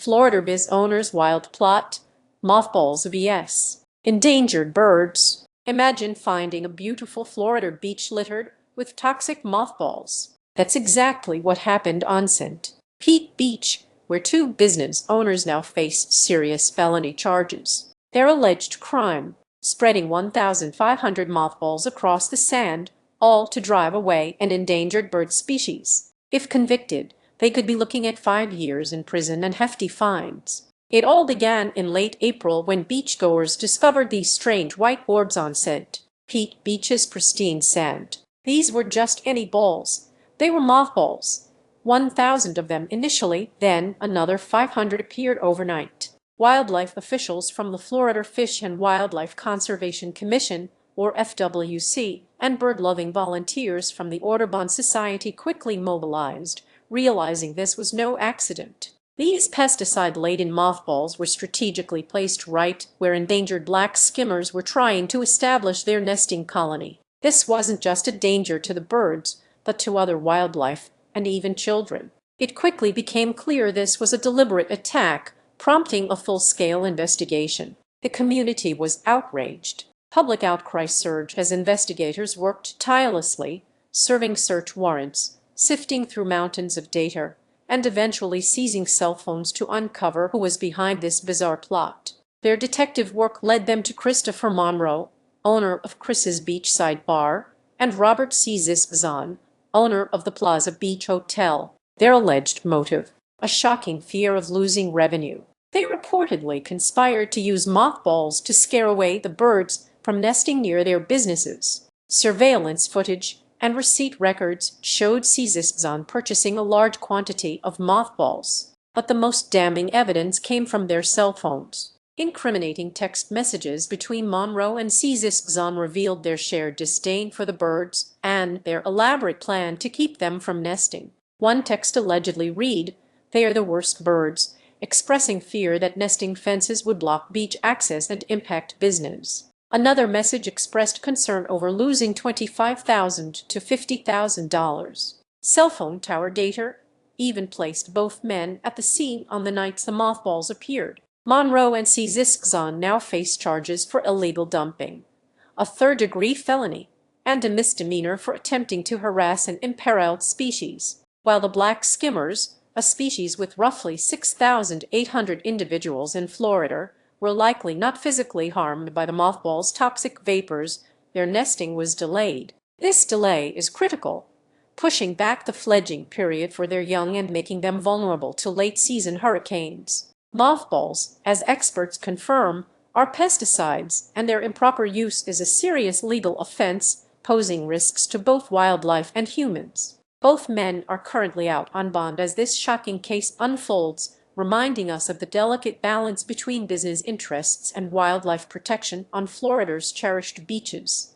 Florida biz owners wild plot, mothballs vs. endangered birds. Imagine finding a beautiful Florida beach littered with toxic mothballs. That's exactly what happened on St. Pete Beach, where two business owners now face serious felony charges. Their alleged crime: spreading 1,500 mothballs across the sand, all to drive away an endangered bird species. If convicted, they could be looking at 5 years in prison and hefty fines. It all began in late April when beachgoers discovered these strange white orbs on St. Pete Beach's pristine sand. These were just any balls. They were mothballs. 1,000 of them initially, then another 500 appeared overnight. Wildlife officials from the Florida Fish and Wildlife Conservation Commission, or FWC, and bird-loving volunteers from the Audubon Society quickly mobilized, realizing this was no accident. These pesticide-laden mothballs were strategically placed right where endangered black skimmers were trying to establish their nesting colony. This wasn't just a danger to the birds, but to other wildlife and even children. It quickly became clear this was a deliberate attack, prompting a full-scale investigation. The community was outraged. Public outcry surged as investigators worked tirelessly, serving search warrants, sifting through mountains of data, and eventually seizing cell phones to uncover who was behind this bizarre plot. Their detective work led them to Christopher Monroe, owner of Chris's Beachside Bar, and Robert C. Zisbazan, owner of the Plaza Beach Hotel. Their alleged motive: a shocking fear of losing revenue. They reportedly conspired to use mothballs to scare away the birds from nesting near their businesses. Surveillance footage and receipt records showed Zisbazan purchasing a large quantity of mothballs. But the most damning evidence came from their cell phones. Incriminating text messages between Monroe and Zisbazan revealed their shared disdain for the birds and their elaborate plan to keep them from nesting. One text allegedly read, "They are the worst birds," expressing fear that nesting fences would block beach access and impact business. Another message expressed concern over losing $25,000 to $50,000. Cell phone tower data even placed both men at the scene on the nights the mothballs appeared. Monroe and Zisbazan now face charges for illegal dumping, a third-degree felony, and a misdemeanor for attempting to harass an imperiled species, while the Black Skimmers, a species with roughly 6,800 individuals in Florida, were likely not physically harmed by the mothball's toxic vapors. Their nesting was delayed. This delay is critical, pushing back the fledging period for their young and making them vulnerable to late-season hurricanes. Mothballs, as experts confirm, are pesticides, and their improper use is a serious legal offense, posing risks to both wildlife and humans. Both men are currently out on bond as this shocking case unfolds, reminding us of the delicate balance between business interests and wildlife protection on Florida's cherished beaches.